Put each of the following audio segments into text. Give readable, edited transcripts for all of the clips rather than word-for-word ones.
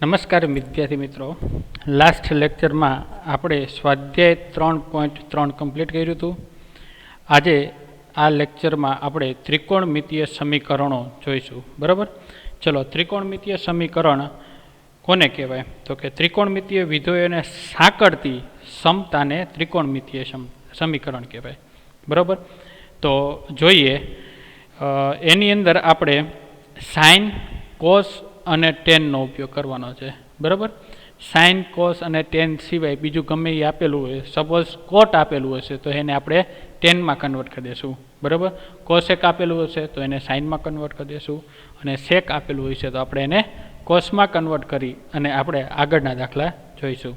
નમસ્કાર વિદ્યાર્થી મિત્રો, લાસ્ટ લેક્ચરમાં આપણે સ્વાધ્યાય 3.3 કમ્પ્લીટ કર્યું હતું. આજે આ લેક્ચરમાં આપણે ત્રિકોણમિતીય સમીકરણો જોઈશું. બરાબર, ચલો. ત્રિકોણમિતીય સમીકરણ કોને કહેવાય? તો કે ત્રિકોણમિતીય વિધેયોને સાંકળતી સમતાને ત્રિકોણમિતીય સમીકરણ કહેવાય. બરાબર, તો જોઈએ. એની અંદર આપણે સાઇન, કોસ અને ટેનનો ઉપયોગ કરવાનો છે. બરાબર, સાઇન, કોસ અને ટેન સિવાય બીજું ગમે એ આપેલું હોય, સપોઝ કોટ આપેલું હશે તો એને આપણે ટેનમાં કન્વર્ટ કરી દઈશું. બરાબર, કોસેક આપેલું હશે તો એને સાઇનમાં કન્વર્ટ કરી દઈશું, અને સેક આપેલું હશે તો આપણે એને કોસમાં કન્વર્ટ કરી અને આપણે આગળના દાખલા જોઈશું.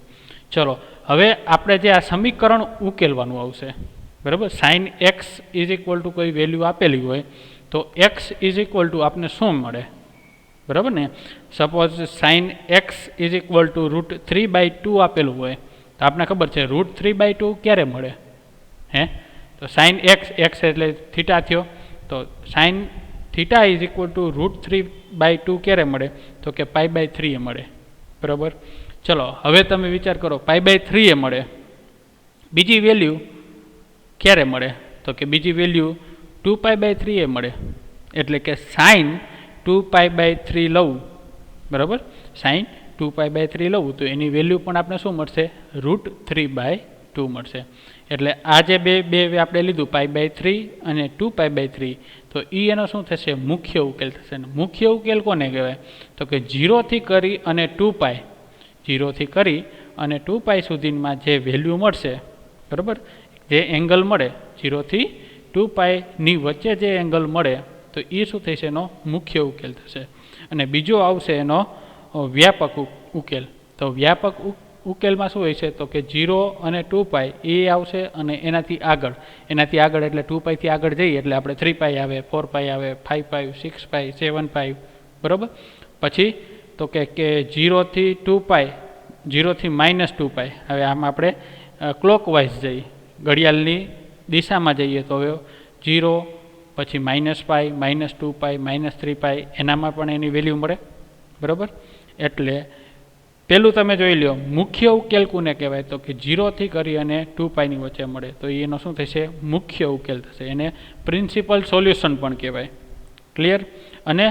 ચલો, હવે આપણે જે આ સમીકરણ ઉકેલવાનું આવશે. બરાબર, sign x is equal two કોઈ વેલ્યુ આપેલી હોય તો એક્સ ઇઝ ઇક્વલ ટુ આપને શું મળે? બરાબર ને, suppose sign x is equal to √3/2 આપેલું હોય તો આપણે ખબર છે √3/2 ક્યારે મળે? તો સાઇન એક્સ એટલે થીટા થયો, તો sine theta is equal to √3/2 ક્યારે મળે? તો કે π/3 એ મળે. બરાબર, ચલો હવે તમે વિચાર કરો, π/3 એ મળે. બીજી વેલ્યુ ક્યારે મળે? તો કે બીજી વેલ્યુ 2π/3 એ મળે. એટલે કે સાઇન 2π/3 લઉં, બરાબર, સાઇન 2π/3 લઉં તો એની વેલ્યુ પણ આપણે શું મળશે? √3/2 મળશે. એટલે આ જે બે આપણે લીધું, π/3 અને 2π/3, તો એનો શું થશે? મુખ્ય ઉકેલ થશે. મુખ્ય ઉકેલ કોને કહેવાય? તો કે 0 કરી અને 2π, 0 કરી અને 2π સુધીમાં જે વેલ્યુ મળશે, બરાબર, જે એંગલ મળે 0 થી 2πની વચ્ચે જે એંગલ મળે તો એ શું થશે? એનો મુખ્ય ઉકેલ થશે. અને બીજો આવશે એનો વ્યાપક ઉકેલ. તો વ્યાપક ઉકેલમાં શું હોય છે? તો કે 0 અને 2π એ આવશે, અને એનાથી આગળ એટલે 2π થી આગળ જઈએ એટલે આપણે 3π આવે, 4π આવે, 5π, 6π, 7π. બરાબર, પછી તો કે 0 થી 2π, 0 થી -2π. હવે આમ આપણે ક્લોકવાઇઝ જઈએ, ઘડિયાળની દિશામાં જઈએ તો હવે 0, પછી -π, -2π, -3π, એનામાં પણ એની વેલ્યુ મળે. બરાબર, એટલે પેલું તમે જોઈ લો, મુખ્ય ઉકેલ કોને કહેવાય? તો કે 0 થી કરી અને 2πની વચ્ચે મળે તો એનો શું થશે? મુખ્ય ઉકેલ થશે. એને પ્રિન્સિપલ સોલ્યુશન પણ કહેવાય. ક્લિયર? અને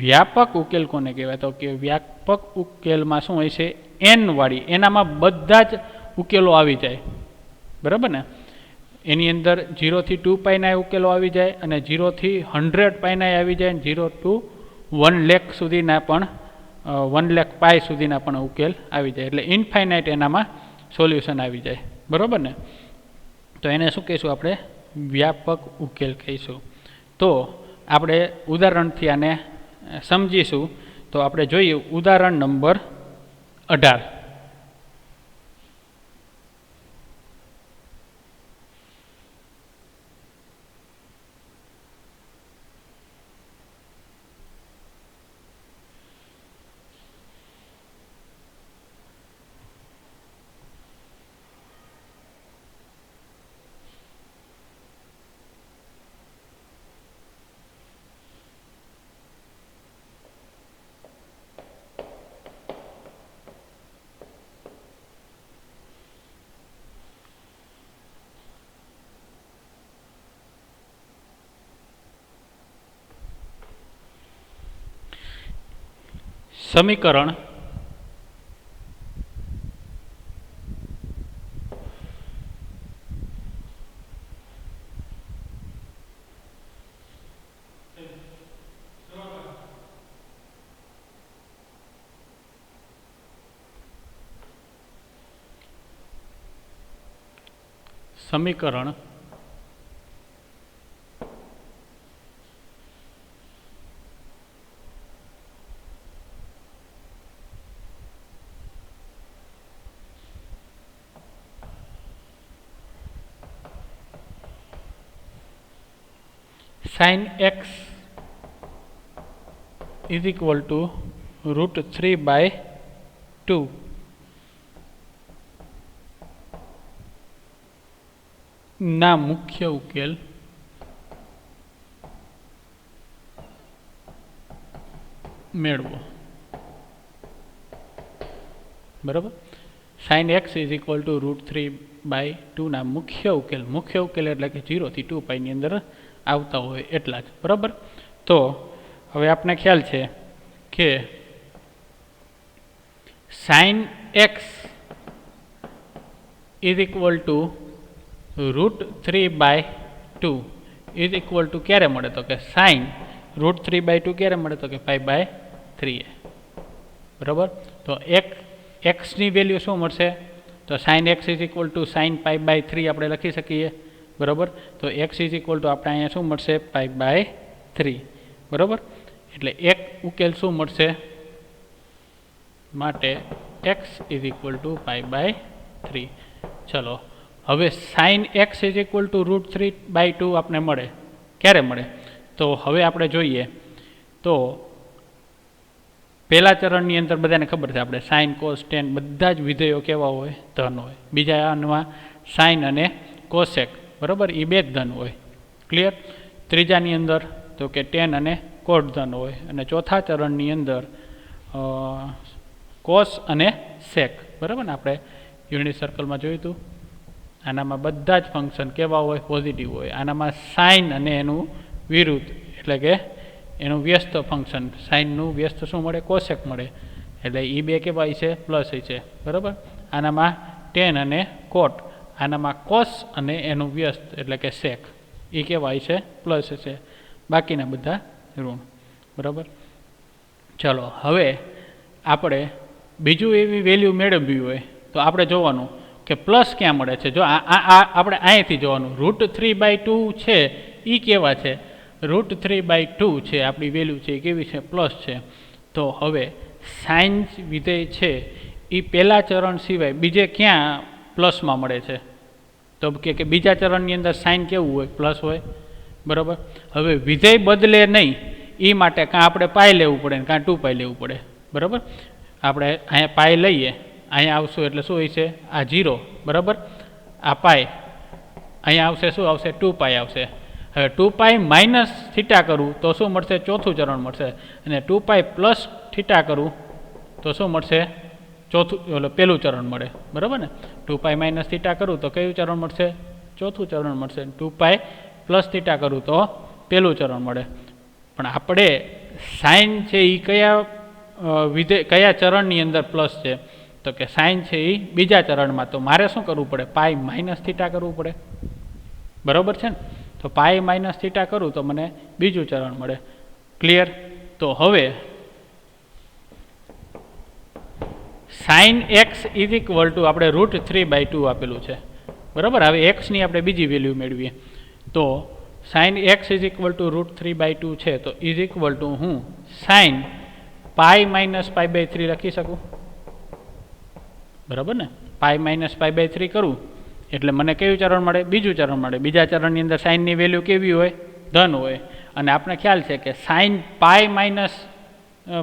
વ્યાપક ઉકેલ કોને કહેવાય? તો કે વ્યાપક ઉકેલમાં શું હોય છે? n વાળી, એનામાં બધા જ ઉકેલો આવી જાય. બરાબર ને, એની અંદર 0 થી 2πના ઉકેલો આવી જાય, અને 0 થી 100πના આવી જાય, અને 0 to 1 લાખ સુધીના પણ 1 લાખ π સુધીના પણ ઉકેલ આવી જાય. એટલે ઇન્ફાઇનાઇટ એનામાં સોલ્યુશન આવી જાય. બરાબર ને, તો એને શું કહીશું? આપણે વ્યાપક ઉકેલ કહીશું. તો આપણે ઉદાહરણથી આને સમજીશું. તો આપણે જોઈએ ઉદાહરણ નંબર 18. સમીકરણ sign x is equal to √3/2 ના મુખ્ય ઉકેલ મેળવો. બરાબર. Sign x is equal to √3/2 મુખ્ય ઉકેલ એટલે કે 0 થી 2π ની અંદર આવતા હોય એટલા જ. બરાબર. તો હવે આપણે ખ્યાલ છે કે sign x is equal to √3/2 is equal two ક્યારે મળે તો કે સાઇન √3/2 ક્યારે મળે તો કે π/3. બરાબર. તો એક્સની વેલ્યુ શું મળશે તો sine x is equal to sine π/3 આપણે લખી શકીએ. બરાબર. તો એક્સ ઇઝ ઇક્વલ ટુ આપણે અહીંયા શું મળશે π/3. બરાબર. એટલે એક ઉકેલ શું મળશે માટે એક્સ ઇઝ ઇક્વલ ટુ π/3. ચલો હવે sign x is equal to √3/2 આપણે મળે ક્યારે મળે તો હવે આપણે જોઈએ તો પહેલા ચરણની અંદર બધાને ખબર છે આપણે સાઇન કોસ ટેન બધા જ વિધેયો કેવા હોય ધન હોય. બીજા આમાં સાઇન અને કોસેક બરાબર એ બે જ ધન હોય. ક્લિયર. ત્રીજાની અંદર તો કે ટેન અને કોટ ધન હોય અને ચોથા ચરણની અંદર કોસ અને સેક. બરાબર ને આપણે યુનિટ સર્કલમાં જોયું હતું. આનામાં બધા જ ફંક્શન કેવા હોય પોઝિટિવ હોય. આનામાં સાઇન અને એનું વિરુદ્ધ એટલે કે એનું વ્યસ્ત ફંક્શન સાઇનનું વ્યસ્ત શું મળે કોસેક મળે એટલે એ બે કેવા છે પ્લસ છે. બરાબર. આનામાં ટેન અને કોટ આનામાં કોસ અને એનું વ્યસ્ત એટલે કે સેક એ કેવાય છે પ્લસ છે. બાકીના બધા ઋણ. બરાબર. ચલો હવે આપણે બીજું એવી વેલ્યુ મેળવવી હોય તો આપણે જોવાનું કે પ્લસ ક્યાં મળે છે. જો આપણે અહીંથી જોવાનું √3/2 છે એ કેવા છે √3/2 છે આપણી વેલ્યુ છે એ કેવી છે પ્લસ છે. તો હવે સાઇન વિધેય છે એ પહેલા ચરણ સિવાય બીજે ક્યાં પ્લસમાં મળે છે તો કે બીજા ચરણની અંદર સાઇન કેવું હોય પ્લસ હોય. બરાબર. હવે વિધેય બદલે નહીં એ માટે કાં આપણે પાય લેવું પડે ને કાં 2π લેવું પડે. બરાબર. આપણે અહીંયા પાય લઈએ અહીંયા આવશું એટલે શું હોય છે આ 0. બરાબર. આ પાય અહીંયા આવશે શું આવશે 2π આવશે. હવે 2π માઇનસ થીટા કરું તો શું મળશે ચોથું ચરણ મળશે અને 2π પ્લસ થીટા કરું તો શું મળશે પહેલું ચરણ મળે. બરાબર ને. 2π માઇનસ થીટા કરું તો કયું ચરણ મળશે ચોથું ચરણ મળશે. 2π પ્લસ થીટા કરું તો પહેલું ચરણ મળે. પણ આપણે સાઇન છે એ કયા ચરણની અંદર પ્લસ છે તો કે સાઇન છે એ બીજા ચરણમાં. તો મારે શું કરવું પડે પાઈ માઇનસ થીટા કરવું પડે. બરાબર છે ને. તો પાઈ માઇનસ થીટા કરું તો મને બીજું ચરણ મળે. ક્લિયર. તો હવે sign x is equal to આપણે √3/2 આપેલું છે. બરાબર. હવે એક્સની આપણે બીજી વેલ્યુ મેળવીએ તો sine x is equal to √3/2 છે તો ઇઝ ઇક્વલ ટુ હું સાઇન પાઈ માઇનસ π/3 લખી શકું. બરાબર ને. પાઈ માઇનસ π/3 કરું એટલે મને કયું ચરણ મળે બીજું ચરણ મળે. બીજા ચરણની અંદર સાઇનની વેલ્યુ કેવી હોય ધન હોય અને આપણે ખ્યાલ છે કે સાઇન પાઈ માઇનસ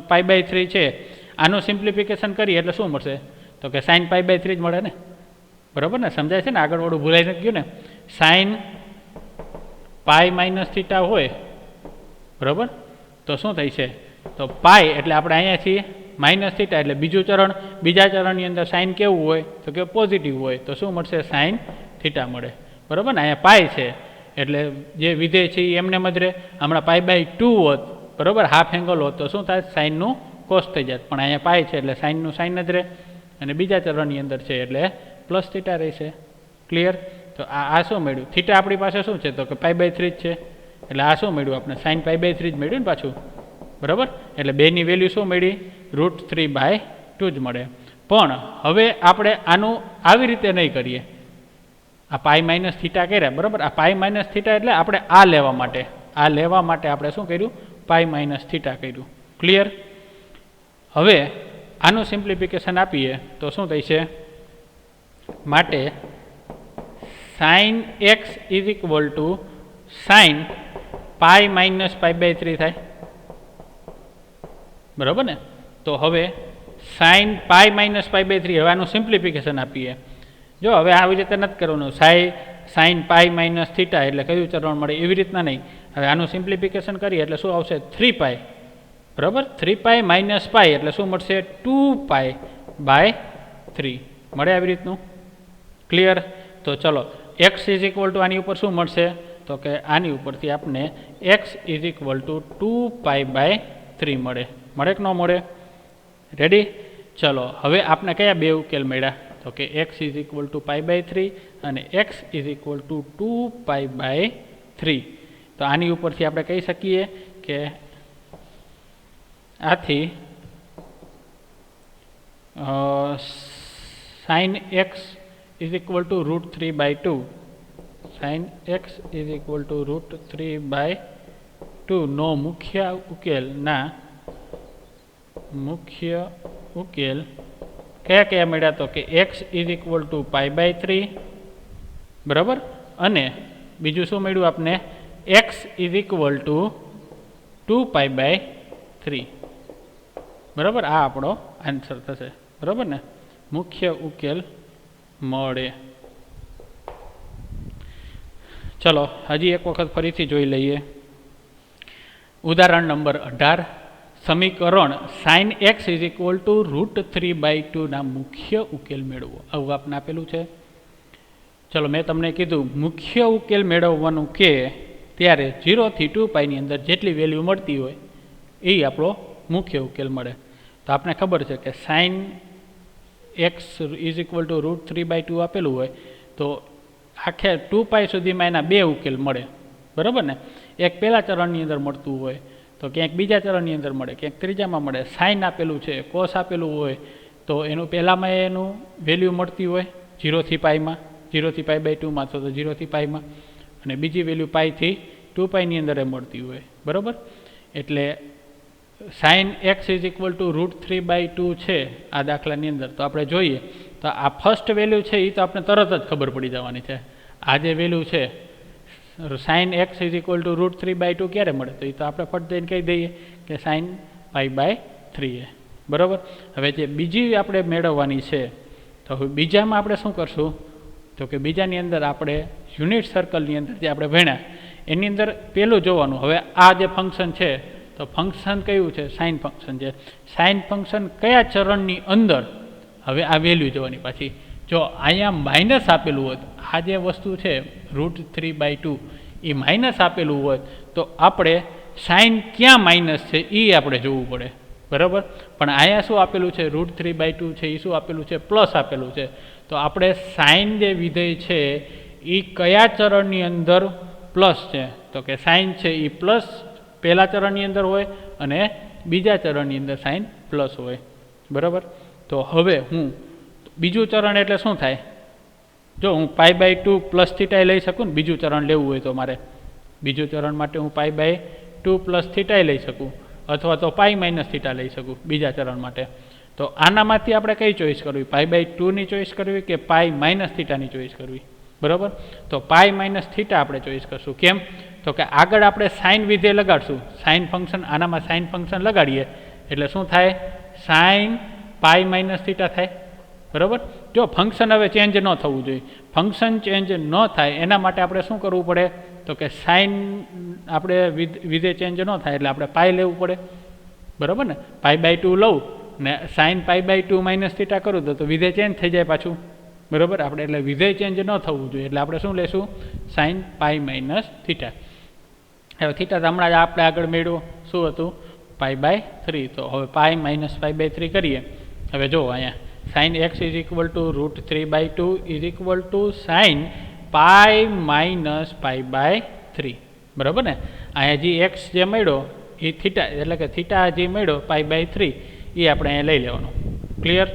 π/3 છે આનું સિમ્પ્લિફિકેશન કરીએ એટલે શું મળશે તો કે સાઇન π/3 જ મળે ને. બરાબર ને. સમજાય છે ને. આગળ વાળું ભૂલાઈ નથી ગયું ને. સાઇન પાઈ માઇનસ થીટા હોય બરાબર તો શું થાય છે તો પાઈ એટલે આપણે અહીંયા છીએ માઇનસ થીટા એટલે બીજું ચરણ બીજા ચરણની અંદર સાઇન કેવું હોય તો કે પોઝિટિવ હોય તો શું મળશે સાઇન થીટા મળે. બરાબર ને. અહીંયા પાઈ છે એટલે જે વિધેય છે એ એમને જ રહે. હમણાં π/2 હોત બરાબર હાફ એંગલ હોત તો શું થાય સાઇનનું કોસ થઈ જાય. પણ અહીંયા પાઈ છે એટલે સાઇનનું સાઇન જ રહે અને બીજા ચરણની અંદર છે એટલે પ્લસ થીટા રહેશે. ક્લિયર. તો આ શું મળ્યું થીટા આપણી પાસે શું છે તો કે π/3 જ છે એટલે આ શું મળ્યું આપણે સાઇન π/3 જ મળ્યું ને પાછું. બરાબર. એટલે બેની વેલ્યુ શું મળી √3/2 જ મળે. પણ હવે આપણે આનું આવી રીતે નહીં કરીએ. આ પાઈ માઇનસ થીટા કર્યા બરાબર. આ પાઈ માઇનસ થીટા એટલે આપણે આ લેવા માટે આપણે શું કર્યું પાઈ માઇનસ થીટા કર્યું. ક્લિયર. હવે આનું સિમ્પ્લિફિકેશન આપીએ તો શું થાય છે માટે sine x is equal to sine pi minus π/3 થાય. બરાબર ને. તો હવે સાઇન પાઈ માઇનસ π/3 હવે આનું સિમ્પ્લિફિકેશન આપીએ. જો હવે આવી રીતે નથી કરવાનું સાઇન પાઈ માઇનસ થીટા એટલે કયું ચરણ મળે એવી રીતના નહીં. હવે આનું સિમ્પ્લિફિકેશન કરીએ એટલે શું આવશે 3π. બરાબર. 3π માઇનસ પાઈ એટલે શું મળશે 2π/3 3 મળે આવી રીતનું ક્લિયર. તો ચલો x ઇઝ ઇક્વલ ટુ આની ઉપર શું મળશે તો કે આની ઉપરથી આપણને x ઇઝ ઇક્વલ ટુ 2π/3 મળે. મળે કે ન મળે? રેડી. ચલો હવે આપણે કયા બે ઉકેલ મળ્યા તો કે x ઇઝ ઇક્વલ ટુ π/3 અને x ઇઝ ઇક્વલ ટુ 2π/3. તો આની ઉપરથી આપણે કહી શકીએ કે આથી sin x is equal to √3/2 sin x is equal to √3/2 નો મુખ્ય ઉકેલ કયા કયા મળ્યા તો કે x ઇઝ ઇક્વલ ટુ π/3 બરાબર અને બીજું શું મળ્યું આપને x ઇઝ ઇક્વલ ટુ 2π/3 બરાબર. આ આપણો આન્સર થશે બરાબર ને મુખ્ય ઉકેલ મળે. ચલો હજી એક વખત ફરીથી જોઈ લઈએ ઉદાહરણ નંબર 18 સમીકરણ sin x is equal to √3/2 ના મુખ્ય ઉકેલ મેળવો. આવું આપને આપેલું છે. ચલો મેં તમને કીધું મુખ્ય ઉકેલ મેળવવાનું કે ત્યારે 0 થી 2π ની અંદર જેટલી વેલ્યુ મળતી હોય એ આપણો મુખ્ય ઉકેલ મળે. તો આપણે ખબર છે કે sin x is equal to √3/2 આપેલું હોય તો આખે 2π સુધીમાં એના બે ઉકેલ મળે બરાબર ને. એક પહેલા ચરણની અંદર મળતું હોય તો ક્યાંક બીજા ચરણની અંદર મળે ક્યાંક ત્રીજામાં મળે. સાઇન આપેલું છે કોસ આપેલું હોય તો એનું પહેલામાં એનું વેલ્યુ મળતી હોય 0 થી πમાં 0 થી π/2માં અથવા તો 0 થી πમાં અને બીજી વેલ્યુ π થી 2π ની અંદર એ મળતી હોય બરાબર. એટલે sin x is equal to √3/2 છે આ દાખલાની અંદર. તો આપણે જોઈએ તો આ ફર્સ્ટ વેલ્યુ છે એ તો આપણે તરત જ ખબર પડી જવાની છે. આ જે વેલ્યુ છે sin x is equal to √3/2 ક્યારે મળે તો એ તો આપણે ફટ દઈને કહી દઈએ કે sin π/3 બરાબર. હવે જે બીજી આપણે મેળવવાની છે તો હવે બીજામાં આપણે શું કરશું તો કે બીજાની અંદર આપણે યુનિટ સર્કલની અંદર જે આપણે ભણ્યા એની અંદર પેલું જોવાનું. હવે આ જે ફંક્શન છે તો ફંક્શન કયું છે સાઇન ફંક્શન છે. સાઇન ફંક્શન કયા ચરણની અંદર હવે આ વેલ્યુ જોવાની. પાછી જો અહીંયા માઇનસ આપેલું હોય આ જે વસ્તુ છે √3/2 એ માઇનસ આપેલું હોય તો આપણે સાઇન ક્યાં માઇનસ છે એ આપણે જોવું પડે બરાબર. પણ અહીંયા શું આપેલું છે √3/2 છે એ શું આપેલું છે પ્લસ આપેલું છે. તો આપણે સાઇન જે વિધેય છે એ કયા ચરણની અંદર પ્લસ છે તો કે સાઇન છે એ પ્લસ પહેલા ચરણની અંદર હોય અને બીજા ચરણની અંદર સાઇન પ્લસ હોય બરાબર. તો હવે હું બીજું ચરણ એટલે શું થાય જો હું π/2 પ્લસ થીટા લઈ શકું ને બીજું ચરણ લેવું હોય તો મારે બીજું ચરણ માટે હું π/2 પ્લસ થીટા લઈ શકું અથવા તો π માઇનસ થીટા લઈ શકું બીજા ચરણ માટે. તો આનામાંથી આપણે કઈ ચોઈસ કરવી π/2 ની ચોઈસ કરવી કે π માઇનસ થીટાની ચોઈસ કરવી બરાબર. તો π માઇનસ થીટા આપણે ચોઈસ કરશું. કેમ તો કે આગળ આપણે સાઇન વિધેય લગાડશું. સાઇન ફંક્શન આનામાં સાઇન ફંક્શન લગાડીએ એટલે શું થાય સાઇન π માઇનસ થીટા થાય બરાબર. જો ફંક્શન હવે ચેન્જ ન થવું જોઈએ. ફંક્શન ચેન્જ ન થાય એના માટે આપણે શું કરવું પડે તો કે સાઇન આપણે વિધેય ચેન્જ ન થાય એટલે આપણે π લેવું પડે બરાબર ને. π/2 લઉં ને સાઇન π/2 માઇનસ થીટા કરું તો વિધેય ચેન્જ થઈ જાય પાછું બરાબર. આપણે એટલે વિધેય ચેન્જ ન થવું જોઈએ એટલે આપણે શું લેશું સાઇન π માઇનસ થીટા. હવે થીટા તો હમણાં જ આપણે આગળ મેળવ્યો શું હતું π/3. તો હવે π માઇનસ π/3 કરીએ. હવે જો અહીંયા sin x is equal to √3/2 is equal to sine π minus π/3 બરાબર ને. અહીંયા જે x જે મળ્યો એ થીટા એટલે કે થીટા જે મળ્યો π/3 એ આપણે અહીંયા લઈ લેવાનું ક્લિયર.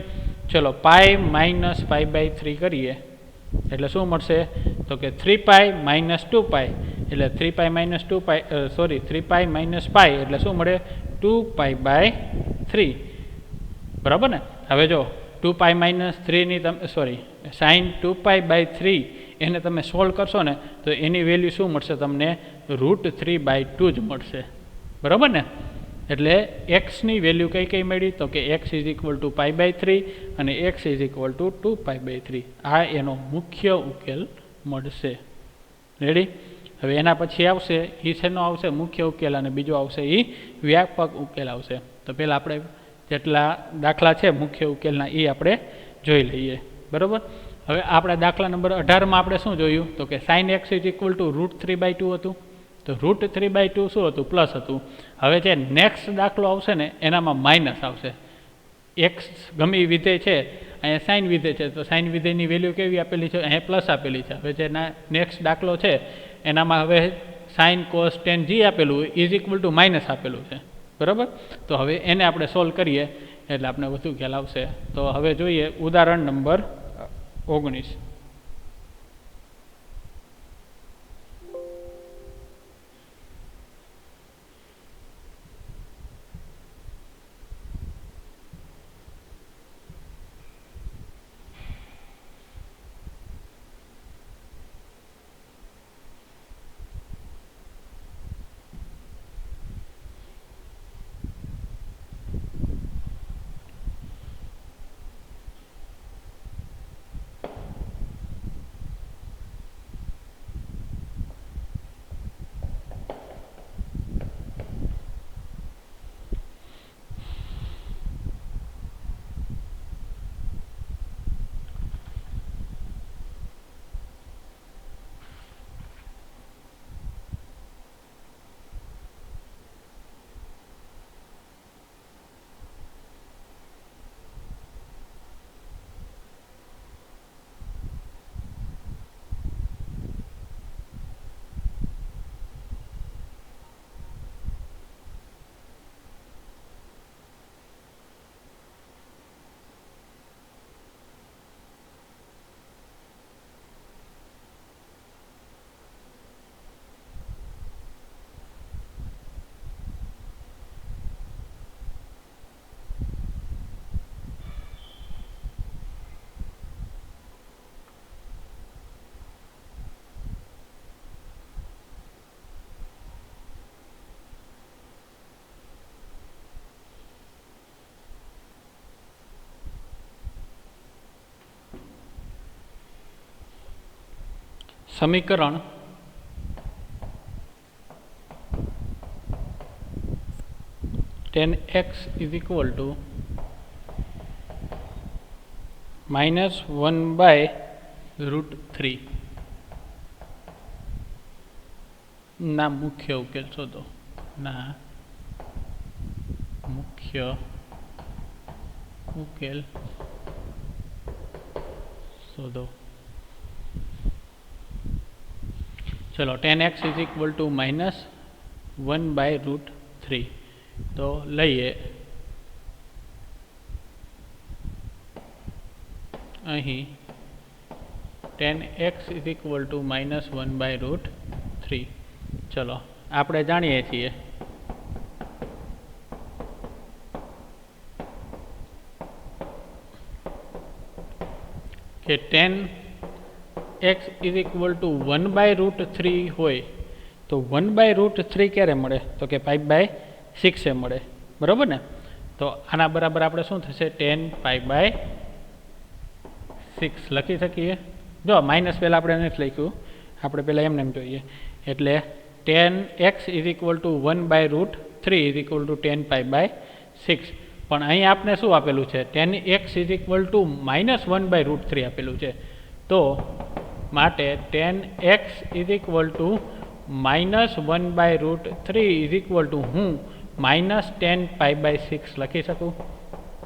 ચલો π માઇનસ π/3 કરીએ એટલે શું મળશે તો કે 3π માઇનસ 2π એટલે 3π માઇનસ 2π સોરી 3π માઇનસ π એટલે શું મળે 2π/3 બરાબર ને. હવે જો 2π માઇનસ 3 ની તમે સોરી સાઇન 2π/3 એને તમે સોલ્વ કરશો ને તો એની વેલ્યુ શું મળશે તમને √3/2 જ મળશે બરાબર ને. એટલે એક્સની વેલ્યુ કઈ કઈ મળી તો કે x ઇઝ ઇક્વલ ટુ π/3 અને x ઇઝ ઇક્વલ ટુ 2π/3. આ એનો મુખ્ય ઉકેલ મળશે રેડી. હવે એના પછી આવશે એ શેનો આવશે મુખ્ય ઉકેલ અને બીજો આવશે એ વ્યાપક ઉકેલ આવશે. તો પહેલાં આપણે જેટલા દાખલા છે મુખ્ય ઉકેલના એ આપણે જોઈ લઈએ બરાબર। હવે આપણે દાખલા નંબર 18 માં આપણે શું જોયું તો કે sin x √3/2 હતું। તો √3/2 શું હતું પ્લસ હતું। હવે જે નેક્સ્ટ દાખલો આવશે ને એનામાં માઇનસ આવશે। એક્સ ગમે વિધેય છે અહીંયા સાઇન વિધેય છે, તો સાઇન વિધેયની વેલ્યુ કેવી આપેલી છે અહીંયા પ્લસ આપેલી છે। હવે જે નેક્સ્ટ દાખલો છે એનામાં હવે સાઇન કોસ ટેન જી આપેલું = માઇનસ આપેલું છે બરાબર। તો હવે એને આપણે સોલ્વ કરીએ એટલે આપણે વધુ ખ્યાલ આવશે। તો હવે જોઈએ ઉદાહરણ નંબર 19। समीकरण tan x = -1/√3 ना मुख्य उकेल शोधो। ना मुख्य उकेल शोधो। चलो tan x = -1/√3 तो लईए अहीं tan x = -1/√3। चलो आपणे जाणीए छीए कि tan x = 1/√3 होय तो 1/√3 क्यारे मळे तो कि π/6 मळे बराबर ने। तो आना बराबर आपणे शुं थशे tan π/6 लखी सकीए। जो माइनस पहला आपणे नथी लख्युं, आपणे पहला एमने एम जोईए एटले tan x = 1/√3 = tan π/6 पण अहीं आपने शुं आपेलुं छे tan x = -1/√3 आपेलुं छे। तो माटे tan x = -1/√3 हूँ -tan π/6 लखी सकूँ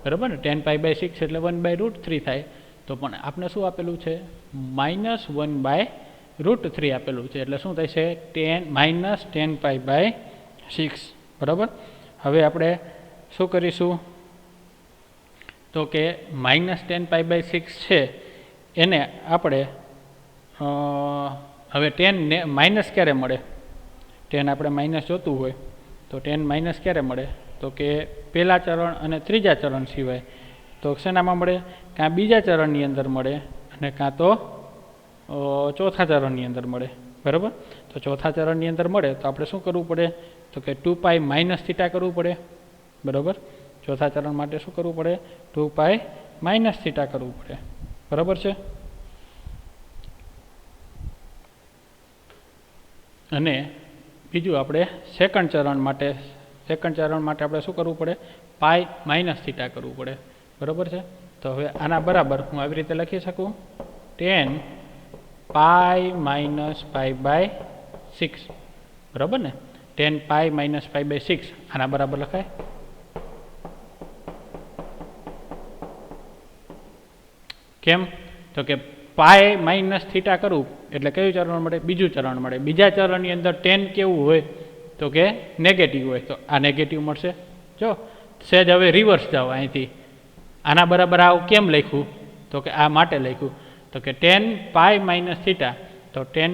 बराबर ने। tan π/6 એટલે 1/√3 थाय। तो पण आपने शुं आपेलुं छे -1/√3 आपेलुं छे એટલે શું થશે -tan π/6 बराबर। हवे आपणे शुं करीशुं तो के -tan π/6 छे एने आपणे हवे tan ने माइनस क्यारे मळे tan आपणे माइनस जोतुं होय तो tan माइनस क्यारे मळे तो के पहला चरण अने त्रीजा चरण सिवाय तो शेनामां मळे कां बीजा चरणनी अंदर मळे अने कां तो चौथा चरणनी अंदर मळे बराबर। तो चौथा चरणनी अंदर मळे तो आपणे शुं करवुं पड़े तो कि 2π - θ करवुं पड़े बराबर। चौथा चरण माटे शुं करवुं पड़े 2π - θ करवुं पड़े बराबर छे। अने बीजू आपणे सेकंड चरण माटे आपणे शुं करवुं पड़े π - θ करवुं पड़े बराबर छे। તો હવે આના બરાબર હું આવી રીતે લખી શકું, tan pi minus pi by 6, બરાબર ને? Tan pi minus pi by 6 આના બરાબર લખાય. કેમ? તો કે પાઈ માઇનસ થીટા કરું એટલે કયું ચરણ મળે? બીજું ચરણ મળે. બીજા ચરણની અંદર ટેન કેવું હોય? તો કે નેગેટિવ હોય. તો આ નેગેટિવ મળશે. જો સહેજ હવે રિવર્સ જાઓ અહીંથી, આના બરાબર આવું કેમ લખ્યું? તો કે આ માટે લખ્યું તો કે ટેન પાઈ માઇનસ થીટા, તો ટેન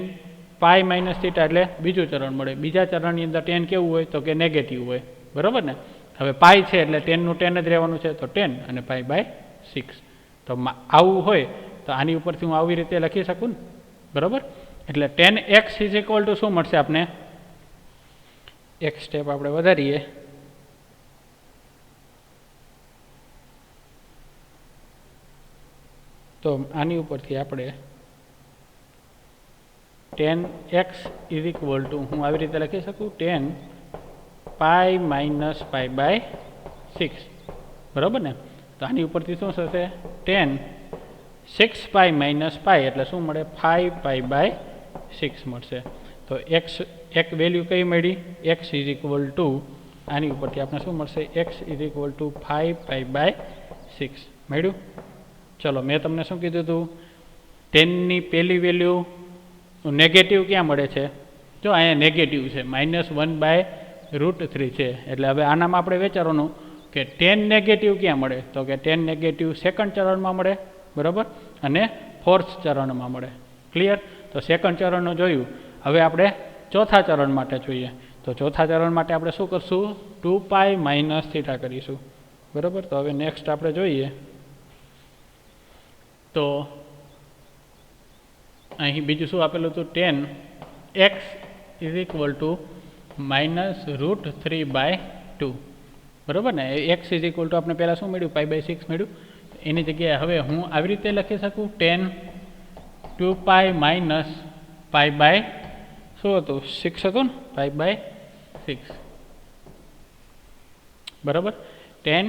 પાઈ માઇનસ થીટા એટલે બીજું ચરણ મળે. બીજા ચરણની અંદર ટેન કેવું હોય? તો કે નેગેટિવ હોય, બરાબર ને? હવે પાઈ છે એટલે ટેનનું ટેન જ રહેવાનું છે, તો ટેન અને પાઈ બાય 6. તો આવું હોય તો આની ઉપરથી હું આવી રીતે લખી શકું ને, બરાબર? એટલે ten x is equal to શું મળશે આપણે? એક સ્ટેપ આપણે વધારીએ, તો આની ઉપરથી આપણે tan x is equal to હું આવી રીતે લખી શકું, tan pi minus pi by 6, બરાબર ને? તો આની ઉપરથી શું થશે? ટેન 6 પાઈ માઇનસ પાઈ એટલે શું મળે? 5 પાઈ બાય 6 મળશે. તો એક્સ એક વેલ્યુ કઈ મળી? એક્સ ઇઝ ઇક્વલ ટુ આની ઉપરથી આપણે શું મળશે? X is equal to 5 pi by 6 મળ્યું. ચલો, મેં તમને શું કીધું હતું? ટેનની પહેલી વેલ્યુ નેગેટિવ ક્યાં મળે છે? જો અહીંયા નેગેટિવ છે, -1/√3 છે. એટલે હવે આનામાં આપણે વિચારવાનું કે ટેન નેગેટિવ ક્યાં મળે? તો કે ટેન નેગેટિવ સેકન્ડ ચરણમાં મળે, બરાબર, અને ફોર્થ ચરણમાં મળે. ક્લિયર? તો સેકન્ડ ચરણનું જોયું. હવે આપણે ચોથા ચરણ માટે જોઈએ. તો ચોથા ચરણ માટે આપણે શું કરશું? 2 પાઈ માઇનસ થીટા કરીશું, બરાબર? તો હવે નેક્સ્ટ આપણે જોઈએ તો અહીં બીજું શું આપેલું હતું? Ten x is equal to -√3/2, બરાબર ને? એક્સ ઇઝ ઇક્વલ ટુ આપણે પહેલાં શું મળ્યું? પાઈ બાય 6 મળ્યું. એની જગ્યાએ હવે હું આવી રીતે લખી શકું, tan 2 pi minus pi by શું હતું? 6 હતું ને? પાઈ બાય 6, બરાબર? Tan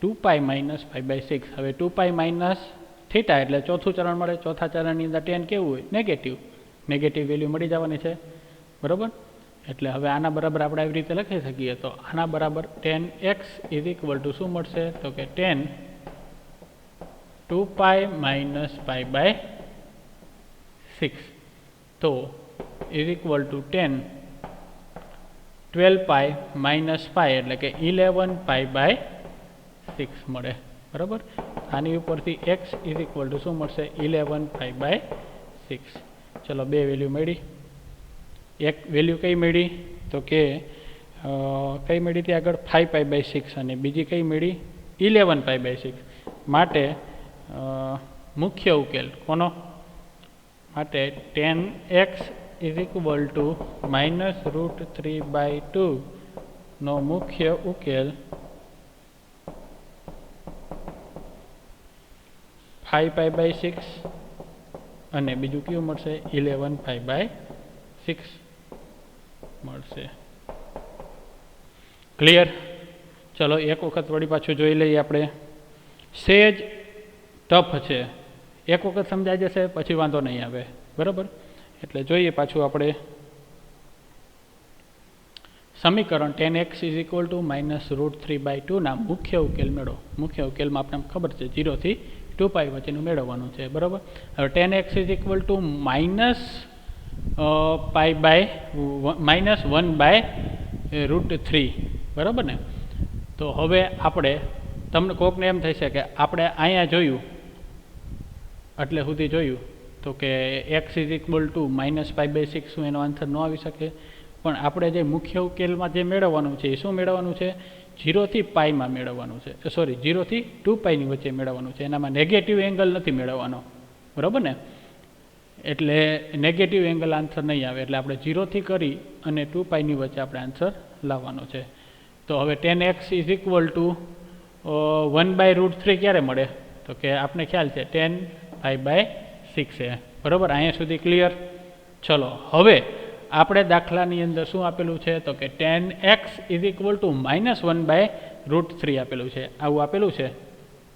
2 pi minus pi by 6. હવે 2 પાઈ માઇનસ થીટા એટલે ચોથું ચરણ મળે. ચોથા ચરણની અંદર ટેન કેવું હોય? નેગેટિવ. નેગેટિવ વેલ્યુ મળી જવાની છે, બરાબર? એટલે હવે આના બરાબર આપણે આવી રીતે લખી શકીએ. તો આના બરાબર tan x is equal to શું મળશે? તો કે tan 2 pi minus pi by 6, તો is equal to tan 12 pi minus pi એટલે કે 11 પાઈ બાય 6 મળે, બરાબર? આની ઉપરથી એક્સ ઇઝ ઇક્વલ ટુ શું મળશે? 11 પાઈ બાય 6. ચલો, બે વેલ્યુ મળી. એક વેલ્યુ કઈ મળી? તો કે કઈ મળી હતી આગળ? 5 પાઈ બાય 6 અને બીજી કઈ મળી? 11 પાઈ બાય 6. માટે મુખ્ય ઉકેલ કોનો? માટે ten x is equal to -√3/2 નો મુખ્ય ઉકેલ 5 પાઈ બાય 6 અને બીજું કયું મળશે? 11 પાઈ બાય 6 મળશે. ક્લિયર? ચલો, એક વખત વળી પાછું જોઈ લઈએ આપણે. સેજ ટફ છે, એક વખત સમજાઈ જશે પછી વાંધો નહીં આવે, બરાબર? એટલે જોઈએ પાછું આપણે સમીકરણ ten x is equal to -√3/2 ના મુખ્ય ઉકેલ મેળવો. મુખ્ય ઉકેલમાં આપણે ખબર છે 0 થી 2 પાઈ વચ્ચેનું મેળવવાનું છે, બરાબર? હવે ten x is equal two -1/√3, બરાબર ને? તો હવે આપણે તમને કોકને એમ થશે કે આપણે અહીંયા જોયું એટલે સુધી જોયું તો કે એક્સ ઇઝ ઇક્વલ ટુ -5/6 શું એનો આન્સર ન આવી શકે? પણ આપણે જે મુખ્ય ઉકેલમાં જે મેળવવાનું છે એ શું મેળવવાનું છે? 0 થી પાઈમાં મેળવવાનું છે, સોરી 0 થી 2 પાઈની વચ્ચે મેળવવાનું છે. એનામાં નેગેટિવ એંગલ નથી મેળવવાનો, બરાબર ને? એટલે નેગેટિવ એંગલ આન્સર નહીં આવે. એટલે આપણે 0 થી કરી અને 2 પાઈની વચ્ચે આપણે આન્સર લાવવાનો છે. તો હવે ten x is equal two 1/√3 ક્યારે મળે? તો કે આપણે ખ્યાલ છે 10 પાઈ બાય 6 છે, બરાબર? અહીંયા સુધી ક્લિયર? ચલો, હવે આપણે દાખલાની અંદર શું આપેલું છે? તો કે ten x is equal two -1/√3 આપેલું છે. આવું આપેલું છે,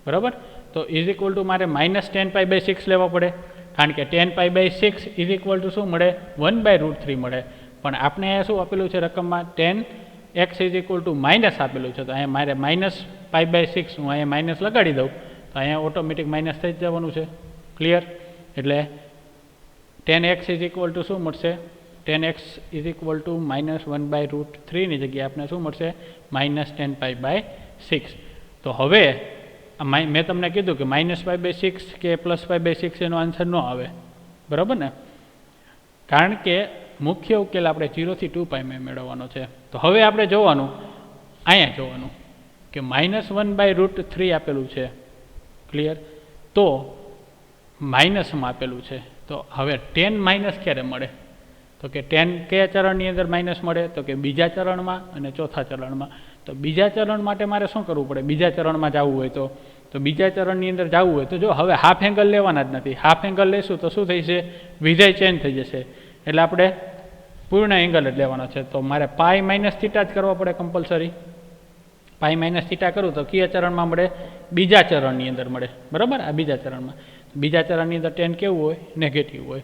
બરાબર. તો ઇઝ ઇક્વલ ટુ મારે -10π/6 લેવા પડે, કારણ કે 10π/6 ઇઝ ઇક્વલ ટુ શું મળે? 1/√3 મળે. પણ આપણે અહીંયા શું આપેલું છે રકમમાં? 10x is equal two minus આપેલું છે. તો અહીંયા મારે -π/6 હું અહીંયા માઇનસ લગાડી દઉં તો અહીંયા ઓટોમેટિક માઇનસ થઈ જ જવાનું છે. ક્લિયર? એટલે 10x ઇઝ ઇક્વલ ટુ શું મળશે? 10x ઇઝ ઇક્વલ ટુ -1/√3 ની જગ્યાએ આપણે શું મળશે? -10π/6. તો હવે મેં તમને કીધું કે -π/6 કે +π/6 એનો આન્સર ન આવે, બરાબર ને? કારણ કે મુખ્ય ઉકેલ આપણે 0 થી 2π મેળવવાનો છે. તો હવે આપણે જોવાનું, અહીંયા જોવાનું કે -1/√3 આપેલું છે. ક્લિયર? તો માઇનસમાં આપેલું છે. તો હવે 10 માઇનસ ક્યારે મળે? તો કે 10 કયા ચરણની અંદર માઇનસ મળે? તો કે બીજા ચરણમાં અને ચોથા ચરણમાં. તો બીજા ચરણ માટે મારે શું કરવું પડે? બીજા ચરણમાં જવું હોય તો બીજા ચરણની અંદર જવું હોય તો જો હવે હાફ એંગલ લેવાના જ નથી. હાફ એંગલ લેશું તો શું થઈ છે? વિધેય ચેન્જ થઈ જશે. એટલે આપણે પૂર્ણ એંગલ જ લેવાનો છે. તો મારે π-θ જ કરવા પડે કમ્પલસરી. π-θ કરું તો કયા ચરણમાં મળે? બીજા ચરણની અંદર મળે, બરાબર? આ બીજા ચરણમાં. બીજા ચરણની અંદર 10 કેવું હોય? નેગેટિવ હોય.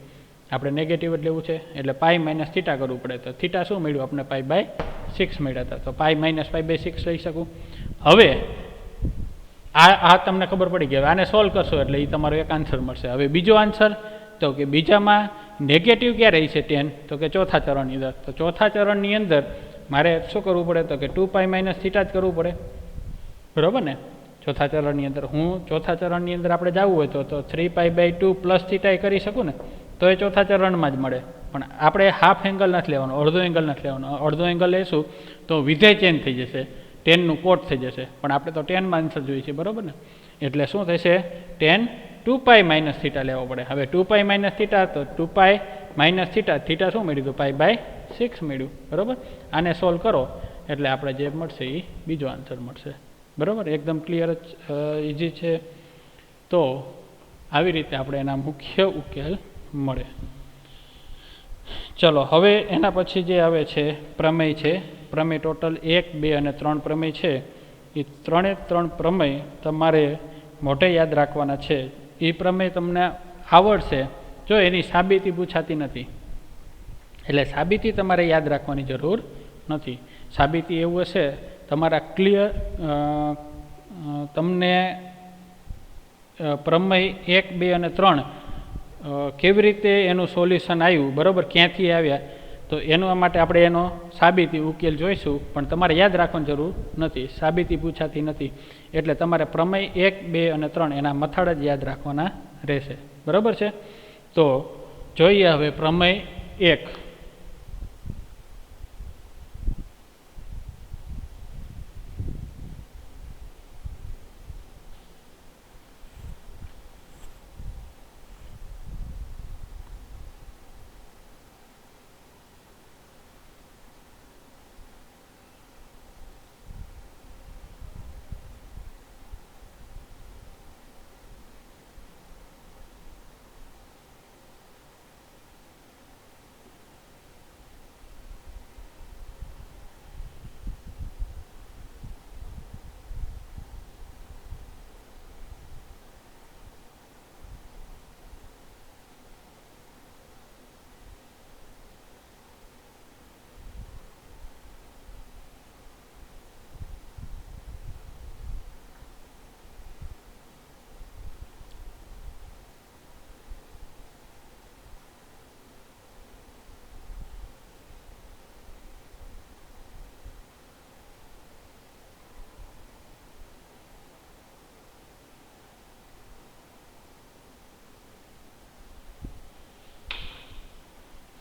આપણે નેગેટિવ જ લેવું છે એટલે π-θ કરવું પડે. તો θ શું મળ્યું આપણે? π/6 મળ્યા હતા. તો π-π/6 લઈ શકું. હવે આ તમને ખબર પડી ગઈ. આને સોલ્વ કરશો એટલે એ તમારો એક આન્સર મળશે. હવે બીજો આન્સર તો કે બીજામાં નેગેટિવ ક્યાં રહી છે 10? તો કે ચોથા ચરણની અંદર. તો ચોથા ચરણની અંદર મારે શું કરવું પડે? તો કે 2π-θ જ કરવું પડે, બરાબર ને? ચોથા ચરણની અંદર ચોથા ચરણની અંદર આપણે જવું હોય તો 3π/2 + θ કરી શકું ને, તો એ ચોથા ચરણમાં જ મળે. પણ આપણે હાફ એંગલ નથી લેવાનો, અડધો એંગલ નથી લેવાનો. અડધો એંગલ લેશું તો વિધેય ચેન્જ થઈ જશે, 10નું કોટ થઈ જશે. પણ આપણે તો 10માં આન્સર જોઈએ છે, બરાબર ને? એટલે શું થશે? 10 2π-θ લેવો પડે. હવે 2π-θ તો 2π-θ શું મળ્યું? તો π/6 મળ્યું, બરાબર? આને સોલ્વ કરો એટલે આપણે જે મળશે એ બીજો આન્સર મળશે, બરાબર? એકદમ ક્લિયર જ, ઇઝી છે. તો આવી રીતે આપણે એના મુખ્ય ઉકેલ મળે. ચલો હવે એના પછી જે આવે છે પ્રમેય છે. પ્રમેય ટોટલ 1, 2 અને 3 પ્રમેય છે. એ 3 પ્રમેય તમારે મોઢે યાદ રાખવાના છે. એ પ્રમેય તમને આવડશે જો એની સાબિતી પૂછાતી નથી. એટલે સાબિતી તમારે યાદ રાખવાની જરૂર નથી. સાબિતી એવું હશે તમારા ક્લિયર તમને પ્રમેય 1, 2 અને 3 કેવી રીતે એનું સોલ્યુશન આવ્યું, બરાબર? ક્યાંથી આવ્યા? તો એના માટે આપણે એનો સાબિતી ઉકેલ જોઈશું. પણ તમારે યાદ રાખવાની જરૂર નથી, સાબિતી પૂછાતી નથી. એટલે તમારે પ્રમેય 1, 2 અને 3 એના મથાળ જ યાદ રાખવાના રહેશે, બરાબર છે? તો જોઈએ હવે પ્રમેય 1.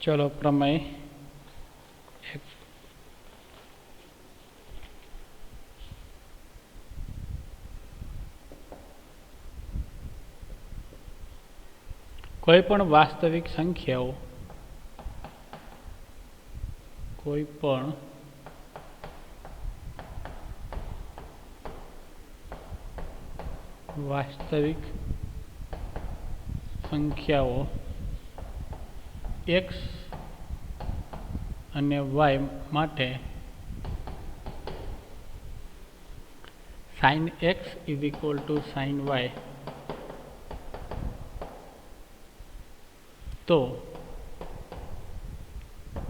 ચલો પ્રમેય 1. કોઈ પણ વાસ્તવિક સંખ્યાઓ x અને y માટે sine x is equal to sine y, તો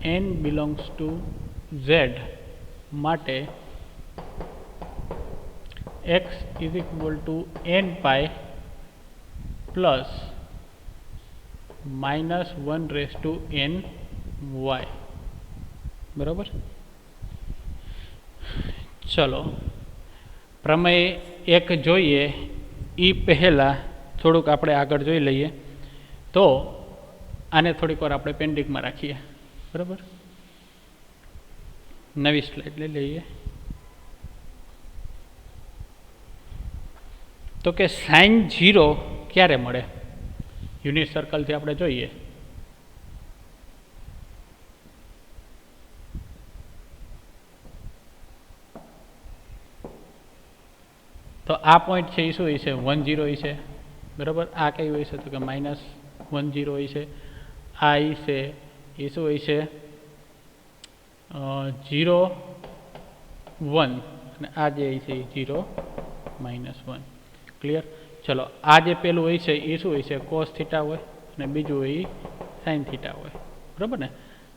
n બિલોંગ્સ ટુ z માટે x is equal to n pi plus -1/n y, બરાબર. ચલો પ્રમેય એક જોઈએ એ પહેલાં થોડુંક આપણે આગળ જોઈ લઈએ. તો આને થોડીક વાર આપણે પેન્ડિંગમાં રાખીએ, બરાબર. નવી સ્લાઇડ લઈ લઈએ. તો કે સાઇન 0 ક્યારે મળે? યુનિટ સર્કલથી આપણે જોઈએ. તો આ પોઈન્ટ છે એ શું હોય છે? 1 0 હોય છે, બરાબર. આ કઈ હોય છે? તો કે -1 0 હોય છે. આ ઈ છે એ શું હોય છે? 0 1, અને આ જે છે એ 0 -1. ક્લિયર? ચલો આ જે પેલું હોય છે એ શું હોય છે? કોસ થીટા હોય, અને બીજું હોય એ સાઇન થીટા હોય, બરાબર ને.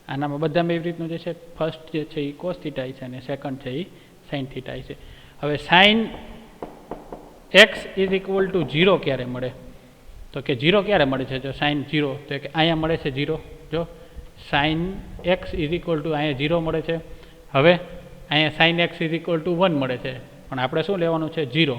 આનામાં બધામાં એવી રીતનું જે છે, ફર્સ્ટ જે છે એ કોસ થીટા છે અને સેકન્ડ છે એ સાઇન થીટા છે. હવે sign x is equal to 0 ક્યારે મળે? તો કે 0 ક્યારે મળે છે? જો સાઇન 0, તો કે અહીંયા મળે છે 0. જો sign x is equal two અહીંયા 0 મળે છે. હવે અહીંયા sign x is equal two 1 મળે છે, પણ આપણે શું લેવાનું છે? 0.